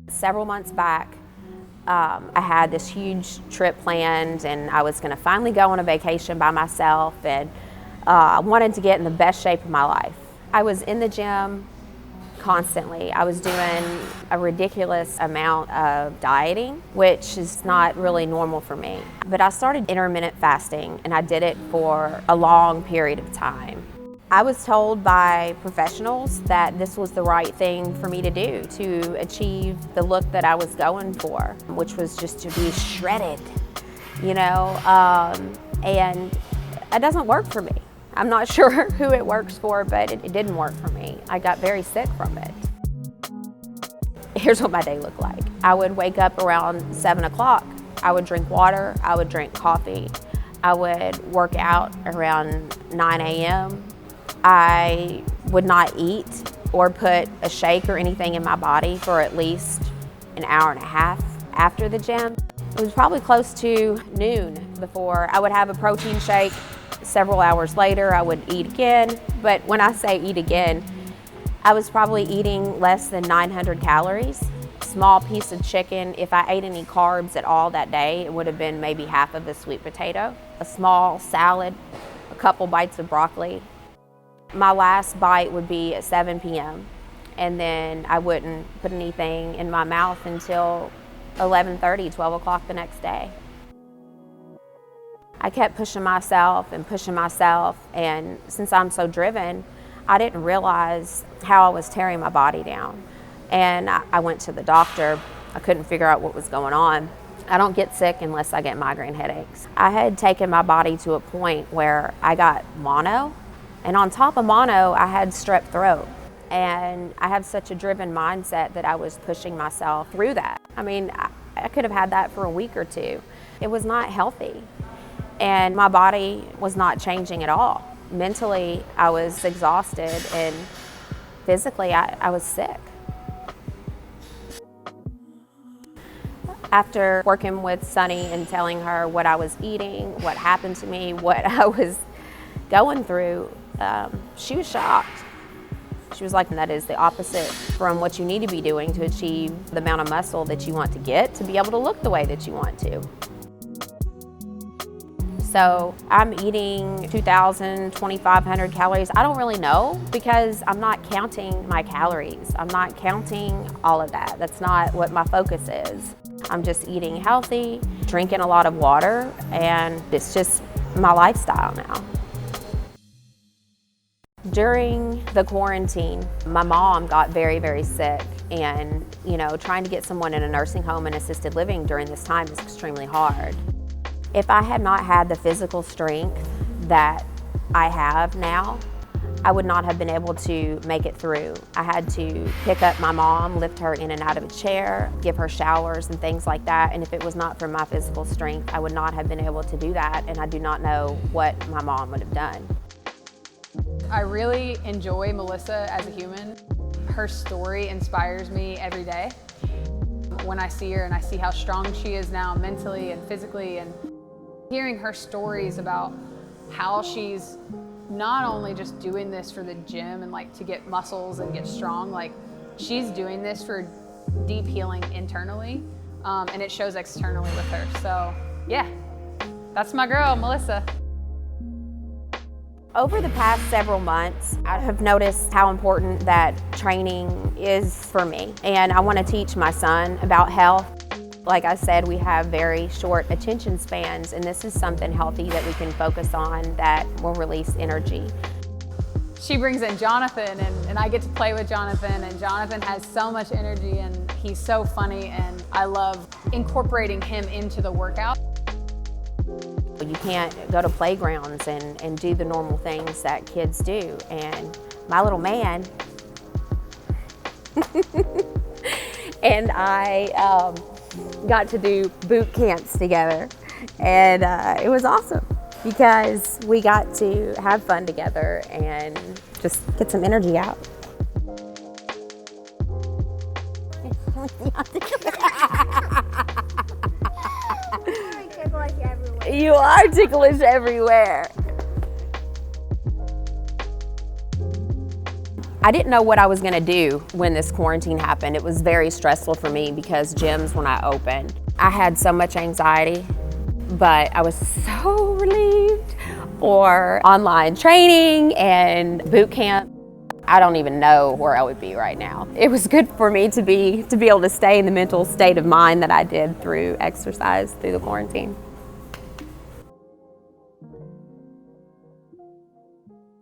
Several months back, I had this huge trip planned, and I was going to finally go on a vacation by myself, and I wanted to get in the best shape of my life. I was in the gym constantly. I was doing a ridiculous amount of dieting, which is not really normal for me. But I started intermittent fasting, and I did it for a long period of time. I was told by professionals that this was the right thing for me to do to achieve the look that I was going for, which was just to be shredded, and it doesn't work for me. I'm not sure who it works for, but it didn't work for me. I got very sick from it. Here's what my day looked like. I would wake up around 7 o'clock. I would drink water. I would drink coffee. I would work out around 9 a.m. I would not eat or put a shake or anything in my body for at least an hour and a half after the gym. It was probably close to noon before I would have a protein shake. Several hours later, I would eat again. But when I say eat again, I was probably eating less than 900 calories. Small piece of chicken. If I ate any carbs at all that day, it would have been maybe half of a sweet potato. A small salad, a couple bites of broccoli. My last bite would be at 7 p.m. and then I wouldn't put anything in my mouth until 11:30, 12 o'clock the next day. I kept pushing myself, and since I'm so driven, I didn't realize how I was tearing my body down. And I went to the doctor. I couldn't figure out what was going on. I don't get sick unless I get migraine headaches. I had taken my body to a point where I got mono, and on top of mono, I had strep throat. And I have such a driven mindset that I was pushing myself through that. I mean, I could have had that for a week or two. It was not healthy. And my body was not changing at all. Mentally, I was exhausted, and physically, I was sick. After working with Sunny and telling her what I was eating, what happened to me, what I was going through, she was shocked. She was like, that is the opposite from what you need to be doing to achieve the amount of muscle that you want to get to be able to look the way that you want to. So I'm eating 2,000, 2,500 calories. I don't really know because I'm not counting my calories. I'm not counting all of that. That's not what my focus is. I'm just eating healthy, drinking a lot of water, and it's just my lifestyle now. During the quarantine, my mom got very, very sick, and trying to get someone in a nursing home and assisted living during this time is extremely hard. If I had not had the physical strength that I have now, I would not have been able to make it through. I had to pick up my mom, lift her in and out of a chair, give her showers and things like that. And if it was not for my physical strength, I would not have been able to do that. And I do not know what my mom would have done. I really enjoy Melissa as a human. Her story inspires me every day. When I see her and I see how strong she is now mentally and physically, and hearing her stories about how she's not only just doing this for the gym and to get muscles and get strong, she's doing this for deep healing internally, and it shows externally with her. So yeah, that's my girl, Melissa. Over the past several months, I have noticed how important that training is for me. And I want to teach my son about health. Like I said, we have very short attention spans, and this is something healthy that we can focus on that will release energy. She brings in Jonathan, and I get to play with Jonathan, and Jonathan has so much energy, and he's so funny, and I love incorporating him into the workout. You can't go to playgrounds and do the normal things that kids do. And my little man and I got to do boot camps together. And it was awesome because we got to have fun together and just get some energy out. You are ticklish everywhere. I didn't know what I was gonna do when this quarantine happened. It was very stressful for me because gyms were not open. I had so much anxiety, but I was so relieved for online training and boot camp. I don't even know where I would be right now. It was good for me to be able to stay in the mental state of mind that I did through exercise through the quarantine.